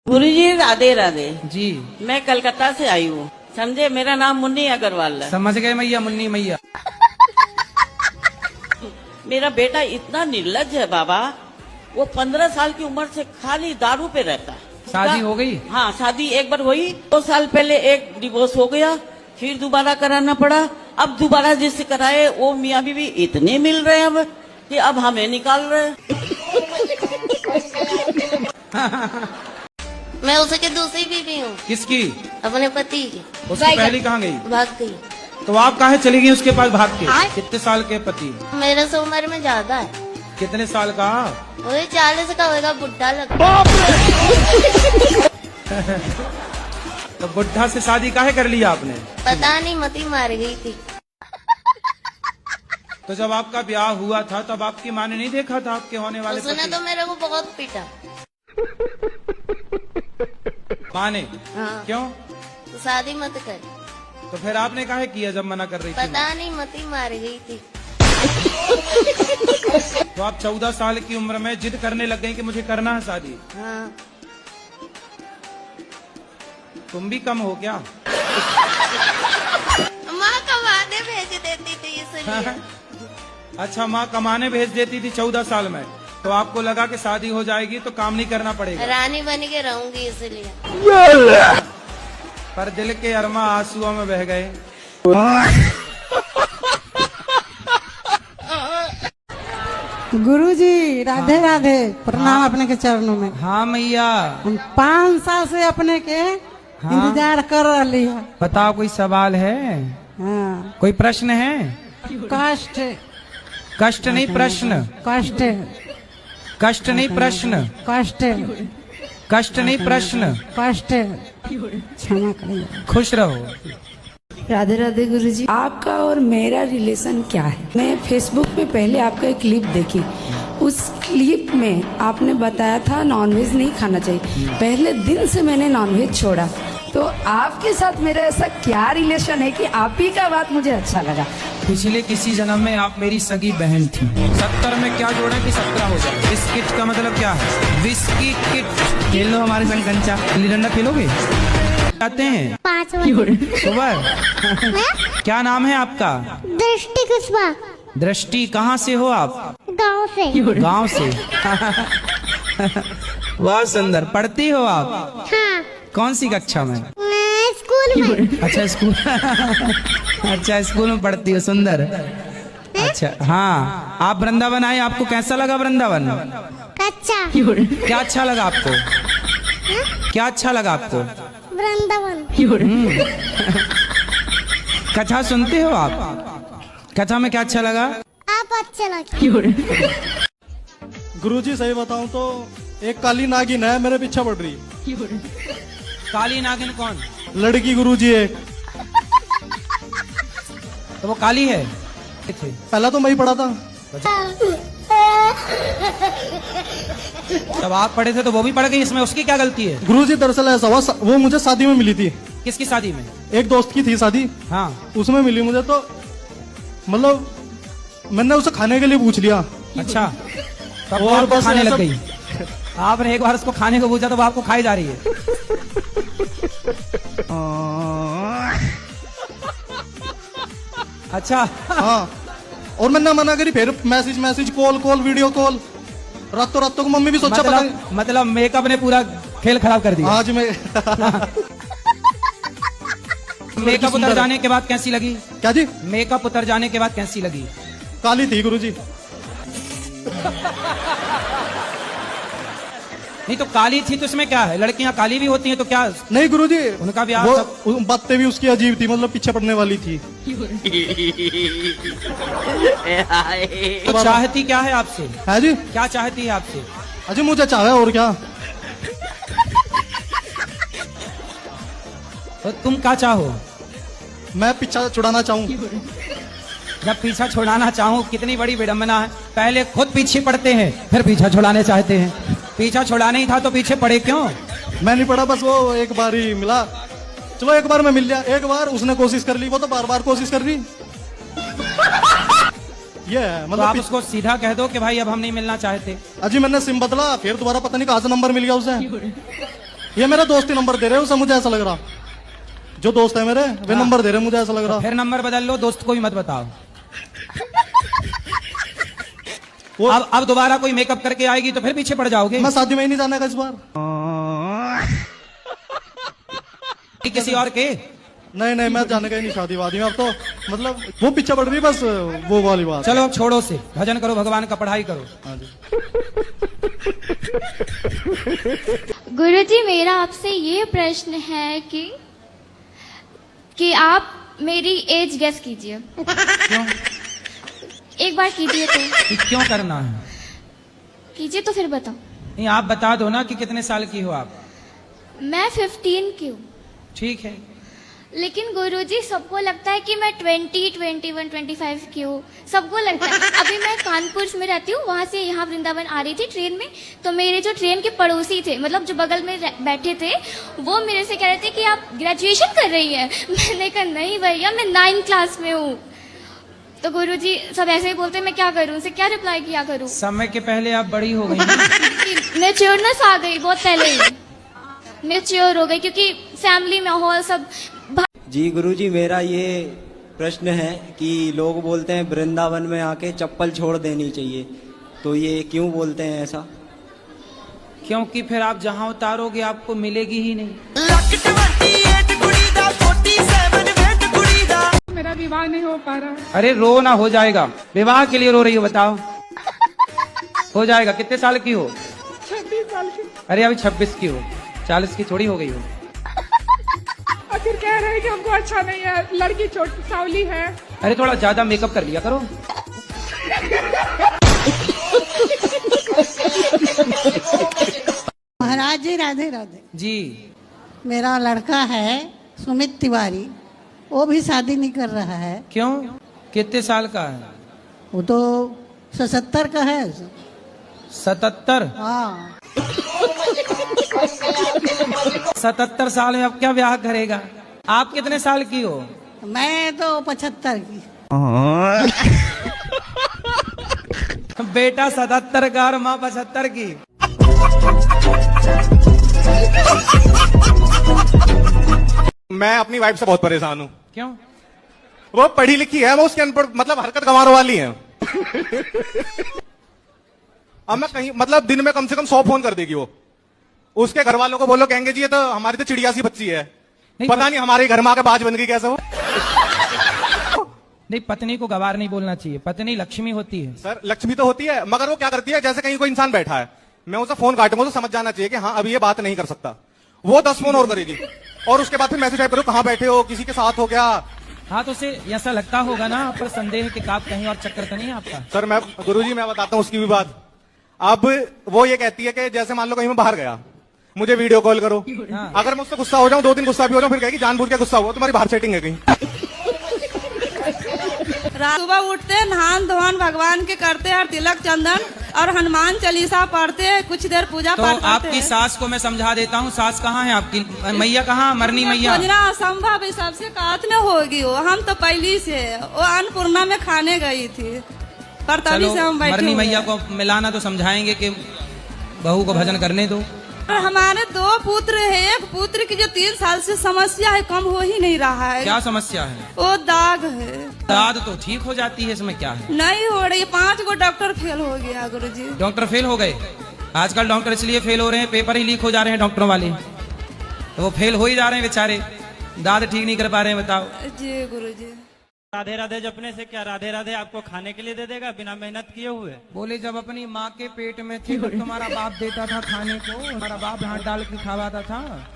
गुरुजी राधे राधे जी। मैं कलकत्ता से आई हूँ। समझे, मेरा नाम मुन्नी अग्रवाल है। समझ गए मैया, मुन्नी मैया। मेरा बेटा इतना निर्लज है बाबा, वो 15 साल की उम्र से खाली दारू पे रहता है। शादी हो गई? हाँ, शादी एक बार हुई, 2 साल पहले एक डिवोर्स हो गया, फिर दोबारा कराना पड़ा। अब दोबारा जिससे कराए वो मियाँ बीवी इतने मिल रहे हैं अब कि अब हमें निकाल रहे हैं। मैं उसकी दूसरी बीवी हूँ, किसकी? अपने पति की। उसकी पहली कहाँ गई? भाग गई। तो आप काहे चली गई उसके पास भाग के? कितने साल के पति? मेरे से उम्र में ज्यादा है। कितने साल का? वही 40 का होगा, बुढ़ा लगता। तो बुढ़ा से शादी काहे कर लिया आपने? पता नहीं, मती मार गई थी। तो जब आपका ब्याह हुआ था तब आपकी माँ ने नहीं देखा था आपके होने वाले उसने पति? तो मेरे को बहुत पीटा। माँ ने? हाँ। क्यों? तो शादी मत कर। तो फिर आपने काहे किया जब मना कर रही थी? पता नहीं, मती मार गई थी। तो आप 14 साल की उम्र में जिद करने लग गई कि मुझे करना है शादी। हाँ। तुम भी कम हो क्या? माँ कमाने भेज देती थी इसलिए। अच्छा, माँ कमाने भेज देती थी 14 साल में, तो आपको लगा कि शादी हो जाएगी तो काम नहीं करना पड़ेगा। रानी बन के रहूंगी इसलिए। पर दिल के अरमा आंसुओं में बह गए। गुरुजी राधे राधे, प्रणाम अपने के चरणों में। हाँ मैया। हम 5 साल से अपने के इंतजार कर रही है। बताओ, कोई सवाल है? हाँ। कोई प्रश्न है? कष्ट कष्ट नहीं, प्रश्न। कष्ट कष्ट नहीं, प्रश्न। कष्ट कष्ट नहीं, प्रश्न। कष्ट क्षमा करिए। खुश रहो। राधे राधे गुरुजी, आपका और मेरा रिलेशन क्या है? मैं फेसबुक पे पहले आपका एक क्लिप देखी। उस क्लिप में आपने बताया था नॉनवेज नहीं खाना चाहिए। पहले दिन से मैंने नॉनवेज छोड़ा। तो आपके साथ मेरा ऐसा क्या रिलेशन है कि आप ही का बात मुझे अच्छा लगा? पिछले किसी जन्म में आप मेरी सगी बहन थी। 70 में क्या जोड़ा कि 17 हो जाए? इस किट का मतलब क्या है? Whisky kit. खेल लो हमारे संग कंचा। गिल्ली डंडा खेलोगे? आते हैं 5 बजे सुबह। क्या नाम है आपका? दृष्टि कुशवा। दृष्टि, कहाँ से हो आप? गांव से। गांव से। बहुत सुंदर। पढ़ती हो आप? हाँ। कौन सी कक्षा में? मैं स्कूल में। अच्छा, स्कूल। अच्छा, स्कूल में पढ़ती हो। सुंदर। अच्छा, हाँ। आप वृंदावन आए, आपको कैसा लगा वृंदावन? कच्चा। क्या अच्छा लगा आपको? क्या अच्छा लगा आपको? वृंदावन। कथा सुनते हो आप? कथा में क्या अच्छा लगा? आप अच्छे लगे। गुरुजी सही बताऊं तो एक काली नागिन है मेरे पीछे पड़ रही। काली नागिन कौन? लड़की गुरुजी एक। तो वो काली है? पहला तो मैं ही पढ़ा था। जब आप पढ़े थे तो वो भी पढ़ गई, इसमें उसकी क्या गलती है? गुरुजी दरअसल ऐसा हुआ, वो मुझे शादी में मिली थी। किसकी शादी में? एक दोस्त की थी शादी। हाँ। उसमें मिली मुझे, तो मतलब मैंने उसे खाने के लिए पूछ लिया। अच्छा, तब वो और आपको बस खाने लग ऐसा- गई। आपने एक बार उसको खाने को पूछा तो वो आपको खाई जा रही है। अच्छा। हाँ, और मैंने मना करी, फिर मैसेज कॉल वीडियो कॉल, रातों रातों को मम्मी भी सोचा पता नहीं। मतलब मेकअप ने पूरा खेल खराब कर दिया। आज मैं मेकअप उतर जाने के बाद कैसी लगी? क्या जी? मेकअप उतर जाने के बाद कैसी लगी? काली थी गुरुजी। नहीं तो काली थी तो इसमें क्या है? लड़कियां काली भी होती हैं तो क्या? नहीं गुरुजी, उनका भी बातें भी उसकी अजीब थी, मतलब पीछे पड़ने वाली थी। तो चाहती क्या है आपसे? है जी? क्या चाहती है आपसे? अजय मुझे चाहे और क्या। तो तुम क्या चाहो? मैं पीछा छुड़ाना चाहूँ। जब पीछा छुड़ाना चाहूँ, कितनी बड़ी विडम्बना है। पहले खुद पीछे पड़ते हैं, फिर पीछा छुड़ाने चाहते हैं। पीछा छुड़ाना ही था तो पीछे पड़े क्यों? मैं नहीं पढ़ा, बस वो एक बार ही मिला। चलो एक बार मैं मिल गया, एक बार उसने कोशिश कर ली, वो तो बार बार कोशिश कर रही। ये है तो मतलब आप उसको सीधा कह दो कि भाई अब हम नहीं मिलना चाहते। अजी मैंने सिम बदला, फिर दोबारा पता नहीं कहाँ से नंबर मिल गया उसे। ये मेरा दोस्ती नंबर दे रहे हो, मुझे ऐसा लग रहा। जो दोस्त है मेरे वे नंबर दे रहे, मुझे ऐसा लग रहा। फिर नंबर बदल लो, दोस्त को भी मत बताओ। वो अब दोबारा कोई मेकअप करके आएगी तो फिर पीछे पड़ जाओगे। मैं शादी में ही नहीं जाने का इस बार। किसी और के नहीं नहीं, मैं जाने का ही नहीं शादी वादी में। अब तो मतलब वो पीछे पड़ रही, बस वो वाली बात। चलो अब छोड़ो से, भजन करो, भगवान का पढ़ाई करो। हाँ जी। गुरुजी, मेरा आपसे ये प्रश्न है कि आप मेरी एज गेस कीजिए। क्यों? एक बार कीजिए तो। ये क्यों करना है? कीजिए तो फिर बताओ। नहीं, आप बता दो ना कि कितने साल की हो आप। मैं 15 की हूँ। ठीक है। लेकिन गुरुजी सबको लगता है कि मैं 20, 21, 25 की हूँ। सबको लगता है। अभी मैं कानपुर में रहती हूँ, वहां से यहाँ वृंदावन आ रही थी ट्रेन में, तो मेरे जो ट्रेन के पड़ोसी थे, मतलब जो बगल में बैठे थे, वो मेरे से कह रहे थे कि आप ग्रेजुएशन कर रही हैं। मैंने कहा नहीं भैया, मैं 9th क्लास में हूँ। तो गुरुजी सब ऐसे ही बोलते हैं, मैं क्या करूँ, उनसे क्या रिप्लाई किया करूँ? समय के पहले आप बड़ी हो गई। मैच्योरनेस आ गई बहुत पहले ही, मैच्योर हो गई, क्योंकि फैमिली माहौल सब। जी गुरुजी, मेरा ये प्रश्न है कि लोग बोलते हैं वृंदावन में आके चप्पल छोड़ देनी चाहिए, तो ये क्यों बोलते हैं ऐसा? क्योंकि फिर आप जहाँ उतारोगे आपको मिलेगी ही नहीं। मेरा विवाह नहीं हो पा रहा। अरे रो ना, हो जाएगा। विवाह के लिए रो रही हो, बताओ। हो जाएगा। कितने साल की हो? 26 साल की। अरे अभी 26 की हो, 40 की थोड़ी हो गई हो। आखिर कह रहे हैं कि हमको अच्छा नहीं है, लड़की छोटी सावली है। अरे थोड़ा ज्यादा मेकअप कर लिया करो। महाराज जी राधे राधे जी। मेरा लड़का है सुमित तिवारी, वो भी शादी नहीं कर रहा है। क्यों? कितने साल का है? वो तो 77 का है। 77? हाँ। 77 साल में अब क्या ब्याह करेगा? आप कितने साल की हो? मैं तो 75 की। बेटा 77 का और माँ 75 की। मैं अपनी वाइफ से बहुत परेशान हूँ। क्यों? वो पढ़ी लिखी है, वो उसके अनपढ़ मतलब हरकत गंवारों वाली है। अब मैं कहीं मतलब दिन में कम से कम 100 फोन कर देगी वो। उसके घर वालों को बोलो, कहेंगे जी ये तो हमारी तो चिड़िया सी बच्ची है। पता नहीं हमारे घर में आके बाज बन गई कैसे वो। नहीं, पत्नी को गवार नहीं बोलना चाहिए, पत्नी लक्ष्मी होती है। सर लक्ष्मी तो होती है, मगर वो क्या करती है, जैसे कहीं कोई इंसान बैठा है, मैं उसे फोन काटूंगा तो समझ जाना चाहिए कि हाँ अभी ये बात नहीं कर सकता। वो 10 फोन और करेगी और उसके बाद फिर मैसेज टाइप करो, कहाँ बैठे हो, किसी के साथ हो क्या। हाँ तो उसे ऐसा लगता होगा ना, पर संदेह के आप कहीं और चक्कर तो नहीं है आपका? सर मैं गुरुजी मैं बताता हूँ उसकी भी बात। अब वो ये कहती है कि जैसे मान लो कहीं मैं बाहर गया, मुझे वीडियो कॉल करो। हाँ। अगर मुझसे गुस्सा हो जाऊं, 2 दिन गुस्सा भी हो जाऊं, फिर कहेगी जानबूझ के गुस्सा हुआ, तुम्हारी बाहर सेटिंग है कहीं। सुबह उठते नहान धोन भगवान के करते हैं, तिलक चंदन और हनुमान चालीसा पढ़ते हैं, कुछ देर पूजा तो पाठ करते आपकी हैं। सास को मैं समझा देता हूँ। सास कहाँ है आपकी? मैया कहाँ? मरनी मैया। खोजना असंभव है, सबसे कात में होगी वो। हम तो पहली से वो अन्नपूर्णा में खाने गई थी, करताली से हम बैठे मरनी हुए मैया हैं। को मिलाना तो समझाएंगे कि बहू को भजन करने दो। हमारे 2 पुत्र है, एक पुत्र की जो 3 साल से समस्या है, कम हो ही नहीं रहा है। क्या समस्या है? वो दाग है। दाद तो ठीक हो जाती है, इसमें क्या है? नहीं हो रही, 5 गो डॉक्टर फेल हो गया गुरुजी। डॉक्टर फेल हो गए? आजकल डॉक्टर इसलिए फेल हो रहे हैं, पेपर ही लीक हो जा रहे हैं डॉक्टरों वाले, तो वो फेल हो ही जा रहे हैं बेचारे, दाद ठीक नहीं कर पा रहे हैं। बताओ जी गुरुजी। राधे राधे जपने से क्या राधे राधे आपको खाने के लिए दे देगा बिना मेहनत किए हुए? बोले जब अपनी माँ के पेट में थे तो तुम्हारा बाप देता था खाने को, हमारा बाप हाथ डाल के खवाता था।